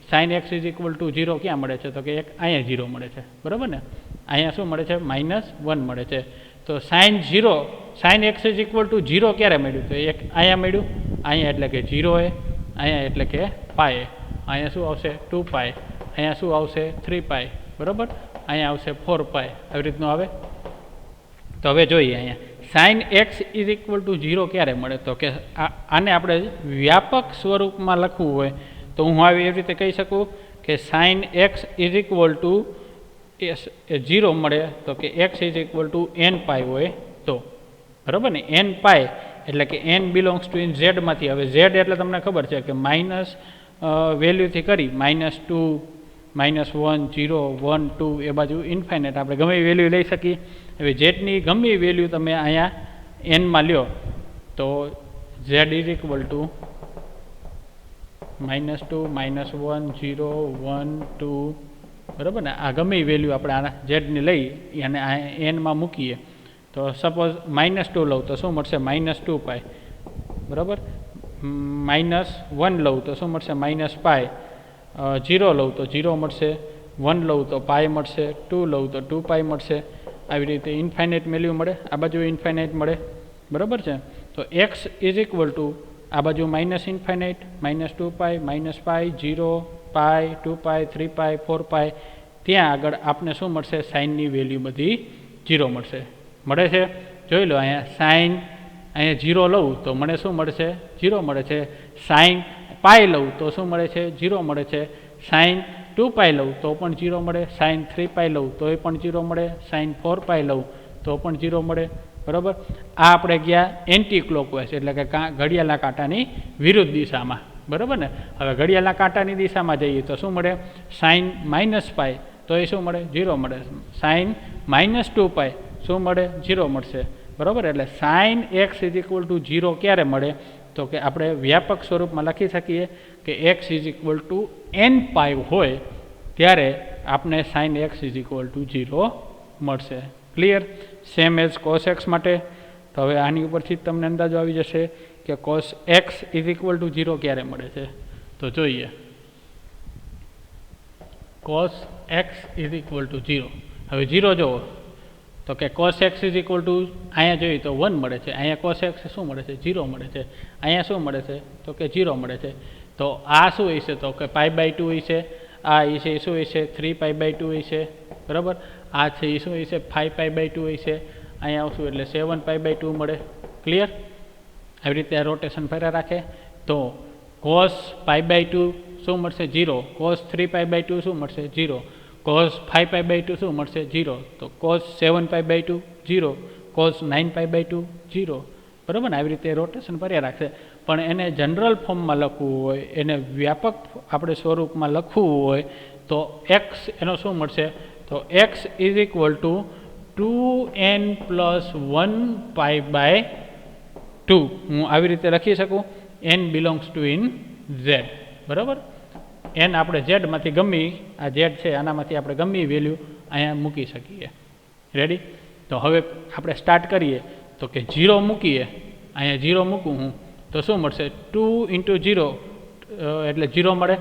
Sign x is equal to 0 ક્યાં મળે છે? તો કે અહીંયા 0 મળે છે, બરાબર ને. અહીંયા શું મળે છે? -1 મળે છે. તો sine x is equal to 0 ક્યારે મળ્યું? તો એક અહીંયા મળ્યું, અહીંયા એટલે કે 0 એ, અહીંયા એટલે કે પાય. અહીંયા શું આવશે? 2 પાય. અહીંયા શું આવશે? 3 પાય, બરાબર. અહીંયા આવશે 4 પાય. આવી રીતનું આવે. તો હવે જોઈએ અહીંયા sign x is equal to 0 ક્યારે મળે? તો કે આને આપણે વ્યાપક સ્વરૂપમાં લખવું હોય તો હું આવી એવી રીતે કહી શકું કે sign x is equal to 0 મળે તો કે x is equal to n pi હોય તો, બરાબર ને. n પાય એટલે કે n બિલોંગ્સ ટુ ઇન ઝેડમાંથી. હવે ઝેડ એટલે તમને ખબર છે કે માઇનસ વેલ્યુથી કરી -2, -1, 0, 1, 2 એ બાજુ ઇન્ફાઇનાઇટ આપણે ગમે એ વેલ્યુ લઈ શકીએ. હવે ઝેડની ગમે એ વેલ્યુ તમે અહીંયા એનમાં લ્યો તો ઝેડ ઇઝ ઇક્વલ ટુ -2, -1, 0, 1, 2, બરાબર ને. આ ગમે એ વેલ્યુ આપણે આના ઝેડની લઈ અને આ એનમાં મૂકીએ તો સપોઝ -2 લઉં તો શું મળશે? -2 પાય, બરાબર. -1 લઉં તો શું મળશે? -પાય. 0 લઉં તો 0 મળશે, 1 લઉં તો પાય મળશે, 2 લઉં તો 2 પાય મળશે. આવી રીતે ઇન્ફાઇનાઇટ વેલ્યુ મળે, આ બાજુ ઇન્ફાઇનાઇટ મળે, બરાબર છે. તો એક્સ ઇઝ ઇક્વલ ટુ આ બાજુ -ઇન્ફાઇનાઇટ, -2 પાય, -પાય, 0 પાય, 2 પાય, 3 પાય, 4 પાય. ત્યાં આગળ આપને શું મળશે? સાઇનની વેલ્યુ બધી 0 મળશે. મળે છે? જોઈ લો અહીંયા સાઇન અહીંયા 0 લઉં તો મને શું મળશે? 0 મળે છે. સાઇન પાય લઉં તો શું મળે છે? 0 મળે છે. સાઇન 2 પાય લઉં તો પણ 0 મળે. સાઇન 3 પાય લઉં તો એ પણ 0 મળે. સાઇન 4 પાય લઉં તો પણ 0 મળે, બરાબર. આ આપણે ગયા એન્ટી ક્લોકવાઇઝ એટલે કે ઘડિયાળના કાંટાની વિરુદ્ધ દિશામાં, બરાબર ને. હવે ઘડિયાળના કાંટાની દિશામાં જઈએ તો શું મળે? સાઇન -પાય તો એ શું મળે? 0 મળે. સાઇન -2 પાય શું મળે? 0 મળશે, બરાબર. એટલે sign x is equal to 0 ક્યારે મળે? તો કે આપણે વ્યાપક સ્વરૂપમાં લખી શકીએ કે x is equal to n pi હોય ત્યારે આપને sine x is equal to 0 મળશે. Clear? Same as cos x માટે. તો હવે આની ઉપરથી જ તમને અંદાજો આવી જશે કે cos x is equal to 0 ક્યારે મળે છે. તો જોઈએ cos x is equal to 0. હવે 0 જુઓ તો કે cos x is equal two અહીંયા જોઈએ તો 1 મળે છે. અહીંયા કોસ એક્સ શું મળે છે? 0 મળે છે. અહીંયા શું મળે છે? તો કે 0 મળે છે. તો આ શું હોય છે? તો કે π/2 હોય છે. આ એ છે એ શું હોય છે? 3π/2 હોય છે, બરાબર. આ છે એ શું હોય છે? 5π/2 હોય છે. અહીંયા આવશું એટલે 7π/2 મળે. ક્લિયર? આવી રીતે આ રોટેશન ફર્યા રાખે તો કોસ π/2 શું મળશે? 0. કોસ 3π/2 શું મળશે? 0. કોસ 5π/2 શું મળશે? 0. તો કોસ 7π/2 0. કોસ 9π/2 0, બરાબર ને. આવી રીતે રોટેશન ફર્યા રાખશે. પણ એને જનરલ ફોર્મમાં લખવું હોય, એને વ્યાપક આપણે સ્વરૂપમાં લખવું હોય તો એક્સ એનો શું મળશે? તો x is equal to 2n + 1 π/2 હું આવી રીતે લખી શકું. n belongs two in Z, બરાબર. n આપણે ઝેડમાંથી ગમી, આ ઝેડ છે આનામાંથી આપણે ગમી વેલ્યુ અહીંયા મૂકી શકીએ. રેડી? તો હવે આપણે સ્ટાર્ટ કરીએ તો કે 0 મૂકીએ, અહીંયા 0 મૂકું હું તો શું મળશે? 2 × 0 એટલે 0 મળે,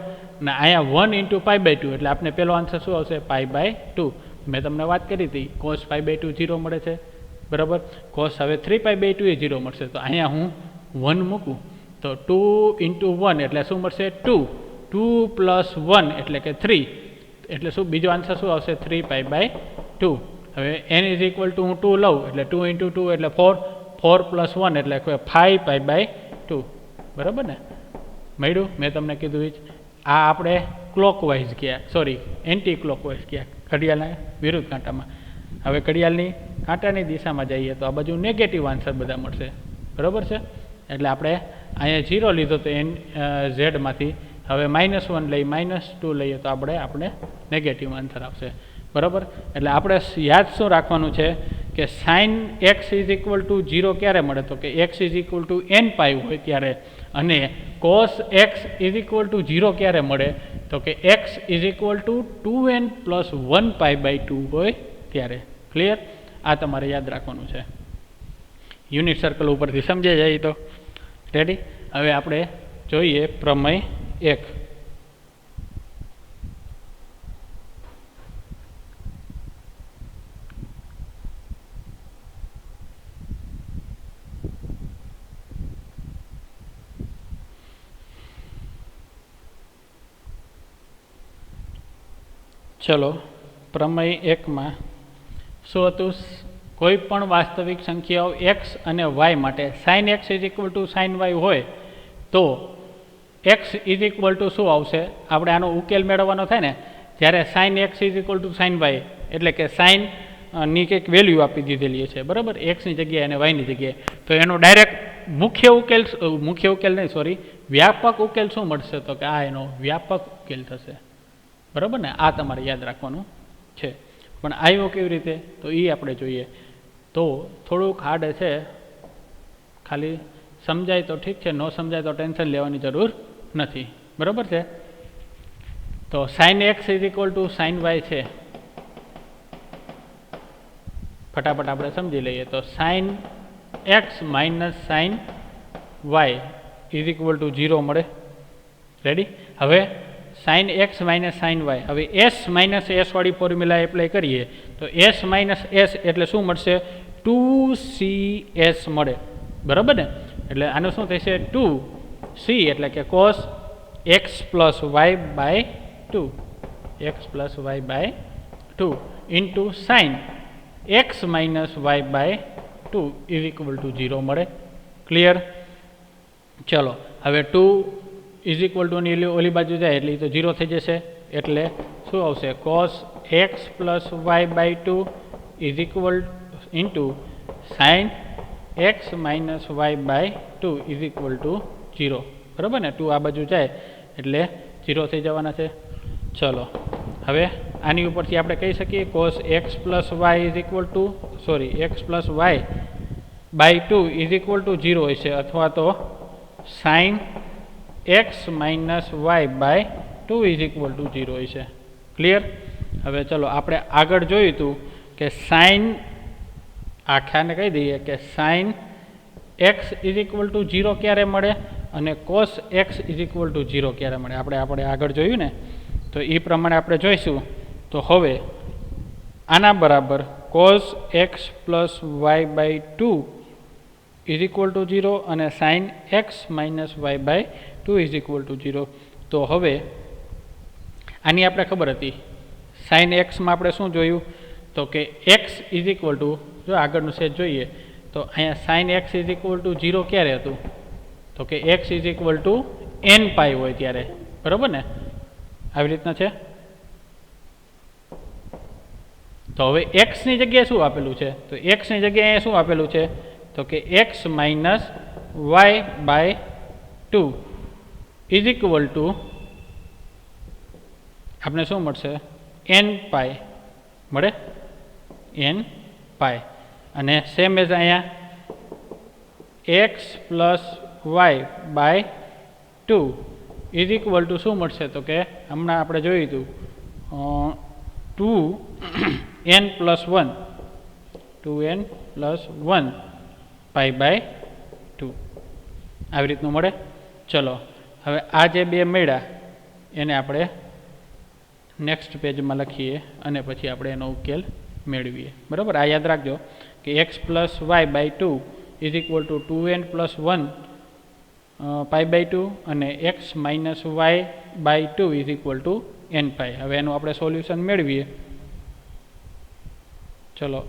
ને અહીંયા 1 × π/2 એટલે આપણે પહેલો આન્સર શું આવશે? π/2. મેં તમને વાત કરી હતી cos π/2 0 મળે છે, બરાબર. cos હવે 3π/2 એ 0 મળશે, તો અહીંયા હું 1 મૂકું તો 2 × 1 એટલે શું મળશે? 2. 2 + 1 એટલે કે 3, એટલે શું બીજો આન્સર શું આવશે? 3π/2. હવે n ઇઝ ઇક્વલ ટુ હું 2 લઉં એટલે 2 × 2 એટલે 4, 4 + 1 એટલે 5π/2, બરાબર ને? મળ્યું? મેં તમને કીધું એ જ. આ આપણે ક્લોકવાઇઝ ગયા, સોરી એન્ટી ક્લોકવાઇઝ ગયા, ઘડિયાળના વિરુદ્ધ કાંટામાં. હવે ઘડિયાળની કાંટાની દિશામાં જઈએ તો આ બાજુ નેગેટિવ આન્સર બધા મળશે, બરાબર છે. એટલે આપણે અહીંયા 0 લીધો તો ઝેડમાંથી, હવે -1 લઈ -2 લઈએ તો આપણે નેગેટિવ આન્સર આવશે, બરાબર. એટલે આપણે યાદ શું રાખવાનું છે કે sin x is equal to 0 ક્યારે મળે? તો કે x is equal two nπ હોય ત્યારે, અને cos x is equal to 0 ક્યારે મળે? તો કે x is equal to 2n + 1 π/2 હોય ત્યારે. ક્લિયર? આ તમારે યાદ રાખવાનું છે. યુનિટ સર્કલ ઉપરથી સમજાઈ જાય તો રેડી. હવે આપણે જોઈએ પ્રમેય 1. ચલો, પ્રમેય 1માં શું હતું? કોઈ પણ વાસ્તવિક સંખ્યાઓ x અને y માટે sin x is equal two sin y હોય તો x ઇઝ ઇક્વલ ટુ શું આવશે? આપણે આનો ઉકેલ મેળવવાનો થાય ને જ્યારે sin x is equal two sin y, એટલે કે sin ની કંઈક વેલ્યુ આપી દીધેલી છે, બરાબર, એક્સની જગ્યાએ અને વાયની જગ્યાએ, તો એનો ડાયરેક્ટ મુખ્ય ઉકેલ નહીં, સોરી, વ્યાપક ઉકેલ શું મળશે? તો કે આ એનો વ્યાપક ઉકેલ થશે, બરાબર ને? આ તમારે યાદ રાખવાનું છે. પણ આવ્યો કેવી રીતે? તો એ આપણે જોઈએ. તો થોડુંક હાર્ડ છે, ખાલી સમજાય તો ઠીક છે, ન સમજાય તો ટેન્શન લેવાની જરૂર નથી, બરાબર છે. તો sin x is equal two sin y છે, ફટાફટ આપણે સમજી લઈએ. તો sin x - sin y is equal to 0 મળે. રેડી? હવે sin x - sin y, હવે s - s વાળી ફોર્મ્યુલા એપ્લાય કરીએ તો s - s એટલે શું મળશે? 2cs મળે, બરાબર ને? એટલે આનું શું થશે? 2c એટલે કે cos x + y/2, x + y/2 into sin x - y/2 is equal to 0 મળે. ક્લિયર? ચલો, હવે 2 ઇઝ ઇક્વલ ટુ ની ઓલી બાજુ જાય એટલે એ તો 0 થઈ જશે, એટલે શું આવશે? cos x + y/2 is equal into sin x - y/2 is equal to 0, બરાબર ને? 2 આ બાજુ જાય એટલે 0 થઈ જવાના છે. ચલો, હવે આની ઉપરથી આપણે કહી શકીએ cos x + y is equal two, sorry, x + y/2 is equal to 0 હોય છે, અથવા તો sin x - y/2 is equal to 0 હોય છે. ક્લિયર? હવે ચલો, આપણે આગળ જોયું હતું કે sin, આખાને કહી દઈએ કે sin x is equal to 0 ક્યારે મળે અને cos x is equal to 0 ક્યારે મળે, આપણે આગળ જોયું ને, તો એ પ્રમાણે આપણે જોઈશું. તો હવે આના બરાબર cos x + y/2 is equal to 0 અને sin x - y/2 is equal to 0. તો હવે આની આપણે ખબર હતી, sin x માં આપણે શું જોયું? તો કે x ઇઝ ઇક્વલ ટુ, જો આગળનું સેજ જોઈએ તો અહીંયા sin x is equal to 0 ક્યારે હતું? તો કે x is equal two nπ હોય ત્યારે, બરાબર ને? આવી રીતના છે. તો હવે x ની જગ્યાએ શું આપેલું છે? તો x ની જગ્યાએ શું આપેલું છે? તો કે x - y/2 2 is equal to આપણે શું મળશે n પાઈ મળે n પાઈ અને સેમ એઝ અહીંયા x plus y by 2 is equal to શું મળશે તો કે હમણાં આપણે જોયું હતું 2n plus 1 2n plus 1 pi by 2 આવી રીતનું મળે. ચલો હવે આ જે બે મળ્યા એને આપણે નેક્સ્ટ પેજમાં લખીએ અને પછી આપણે એનો ઉકેલ મેળવીએ. બરાબર, આ યાદ રાખજો કે x plus y by 2 is equal to 2n plus 1 pi by 2 અને x minus y by 2 is equal to n pi. હવે એનું આપણે સોલ્યુશન મેળવીએ. ચલો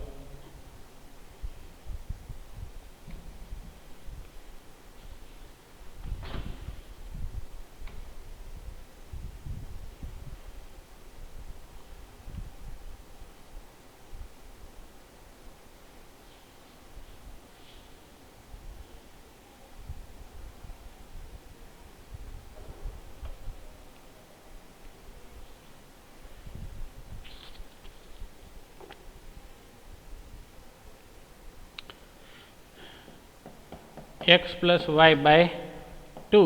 x plus y by 2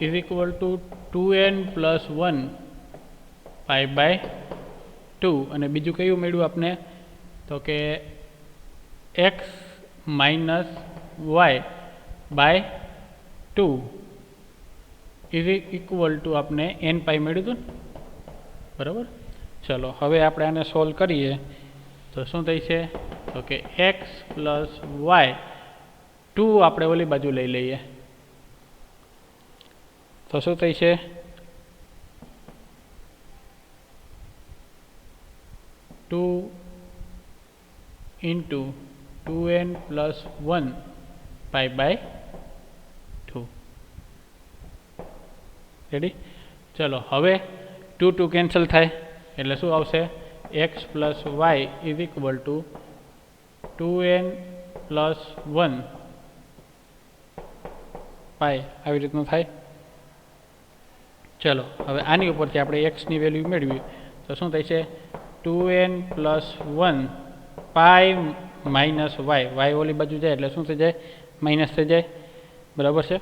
is equal to 2n plus 1 pi by 2 અને બીજું કયું મળ્યું આપણે તો કે x minus y by 2 is equal to આપણે n પાઈ મળ્યું હતું ને. બરાબર, ચલો હવે આપણે આને સોલ્વ કરીએ તો શું થઈ છે તો કે x પ્લસ વાય 2 આપણે ઓલી બાજુ લઈ લઈએ તો શું થઈ છે 2 into 2n plus 1 pi by 2. Ready, ચલો હવે 2 2 કેન્સલ થાય એટલે શું આવશે x plus y is equal to 2n plus 1 pi આવી રીતનું થાય. ચલો હવે આની ઉપરથી આપણે એક્સની વેલ્યુ મેળવી તો શું થાય છે 2n plus 1 pi minus y. Y ઓલી બાજુ જાય એટલે શું થઈ જાય માઇનસ થઈ જાય. બરાબર છે.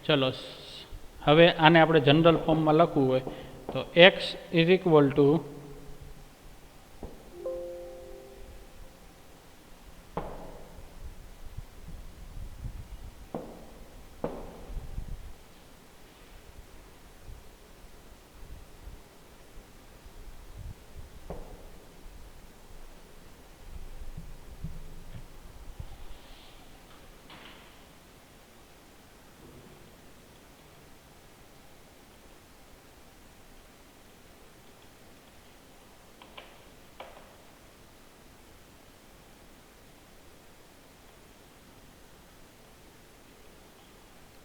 ચલો હવે આને આપણે જનરલ ફોર્મમાં લખવું હોય તો x is equal two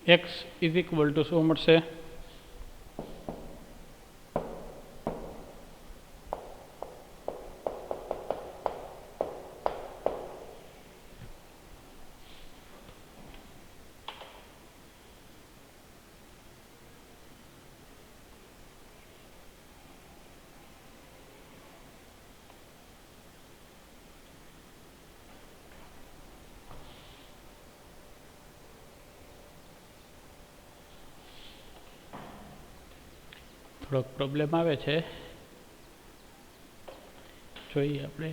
x is equal to શું મળશે થોડોક પ્રોબ્લેમ આવે છે જોઈએ આપણે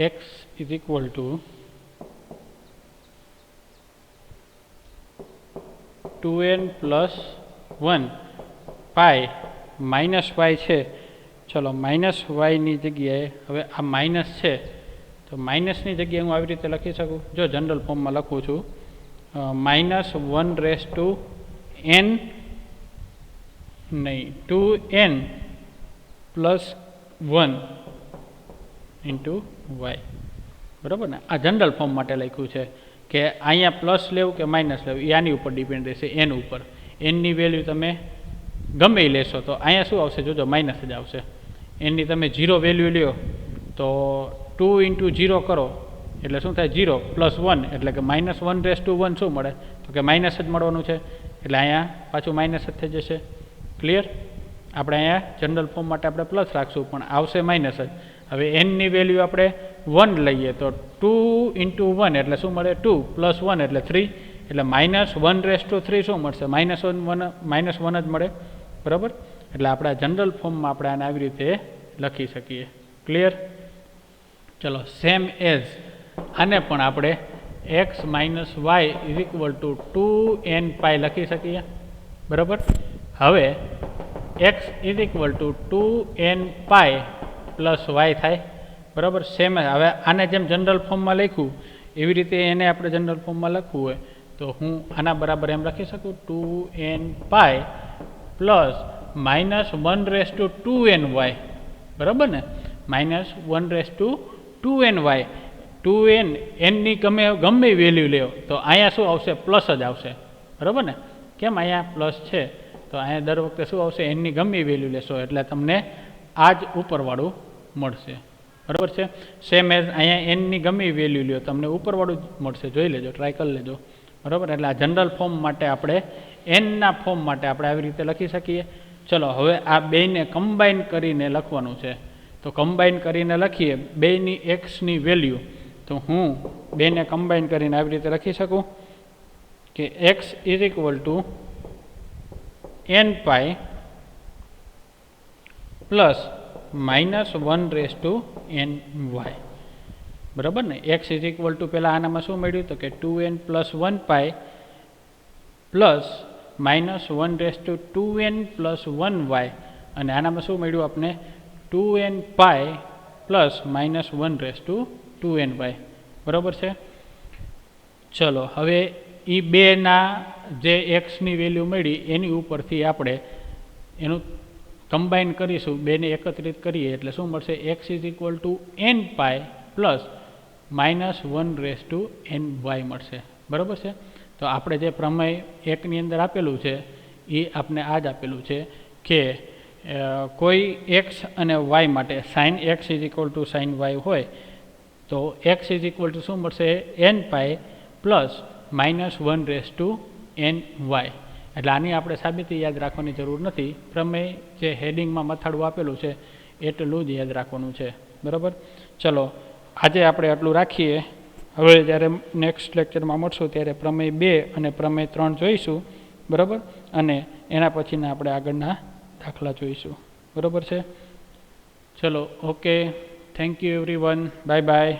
x is equal to 2n plus 1 pi minus y છે. ચલો માઇનસ વાયની જગ્યાએ હવે આ માઇનસ છે તો માઇનસની જગ્યાએ હું આવી રીતે લખી શકું. જો જનરલ ફોર્મમાં લખું છું માઇનસ 1 રેસ ટુ n નહીં 2n પ્લસ 1 ઇન્ટુ વાય. બરાબર ને, આ જનરલ ફોર્મ માટે લખ્યું છે. કે અહીંયા પ્લસ લેવું કે માઇનસ લેવું એ આની ઉપર ડિપેન્ડ રહેશે, એન ઉપર. એનની વેલ્યુ તમે ગમે એ લેશો તો અહીંયા શું આવશે, જોજો માઇનસ જ આવશે. એની તમે 0 વેલ્યુ લ્યો તો 2 × 0 કરો એટલે શું થાય, 0 + 1 એટલે કે -1/1 શું મળે, તો કે માઇનસ જ મળવાનું છે. એટલે અહીંયા પાછું માઇનસ જ થઈ જશે. ક્લિયર? આપણે અહીંયા જનરલ ફોર્મ માટે આપણે પ્લસ રાખશું પણ આવશે માઇનસ જ. હવે એનની વેલ્યુ આપણે 1 લઈએ તો 2 × 1 એટલે શું મળે, 2 + 1 એટલે 3 એટલે -1/3 શું મળશે, -1 જ મળે. બરાબર? એટલે આપણા જનરલ ફોર્મમાં આપણે આને આવી રીતે લખી શકીએ. ક્લિયર? ચલો, સેમ એઝ આને પણ આપણે x - y = 2nπ લખી શકીએ. બરાબર? હવે x = 2nπ + y થાય. બરાબર? સેમ. હવે આને જેમ જનરલ ફોર્મમાં લખ્યું એવી રીતે એને આપણે જનરલ ફોર્મમાં લખવું હોય તો હું આના બરાબર એમ લખી શકું, 2nπ + -1/2ny. બરાબર ને? -1/2ny. 2n એનની ગમે વેલ્યુ લેવો તો અહીંયા શું આવશે, પ્લસ જ આવશે. બરાબર ને? કેમ અહીંયા પ્લસ છે તો અહીંયા દર વખતે શું આવશે, એનની ગમે વેલ્યુ લેશો એટલે તમને આ જ ઉપરવાળું મળશે. બરાબર છે? સેમ એઝ અહીંયા એનની ગમે વેલ્યુ લ્યો તમને ઉપરવાળું જ મળશે. જોઈ લેજો, ટ્રાય કરી લેજો. બરાબર? એટલે આ જનરલ ફોર્મ માટે આપણે એનના ફોર્મ માટે આપણે આવી રીતે લખી શકીએ. ચલો, હવે આ બેને કમ્બાઈન કરીને લખવાનું છે. તો કમ્બાઈન કરીને લખીએ બેની એક્સની વેલ્યુ. તો હું બેને કમ્બાઈન કરીને આવી રીતે લખી શકું કે x = nπ + -1/ny. બરાબર ને? x = પહેલાં આનામાં શું મળ્યું તો કે 2n + 1π + -1/2n + 1y. અને આનામાં શું મળ્યું આપણે, 2nπ + -1/2ny. બરાબર છે? ચલો, હવે એ બેના જે એક્સની વેલ્યુ મળી એની ઉપરથી આપણે એનું કમ્બાઈન કરીશું, બેને એકત્રિત કરીએ એટલે શું મળશે, x = nπ + -1/ny મળશે. બરાબર છે? તો આપણે જે પ્રમેય એકની અંદર આપેલું છે એ આપણે આ જ આપેલું છે કે કોઈ x અને y માટે sin x = sin y હોય તો x = શું મળશે, nπ + -1/ny. એટલે આની આપણે સાબિતી યાદ રાખવાની જરૂર નથી. પ્રમેય જે હેડિંગમાં મથાળું આપેલું છે એટલું જ યાદ રાખવાનું છે. બરાબર? ચલો, આજે આપણે આટલું રાખીએ. હવે જ્યારે નેક્સ્ટ લેક્ચરમાં મળશું ત્યારે પ્રમેય 2 અને પ્રમેય 3 જોઈશું. બરાબર? અને એના પછીના આપણે આગળના દાખલા જોઈશું. બરાબર છે? ચલો, okay. Thank you everyone. Bye bye.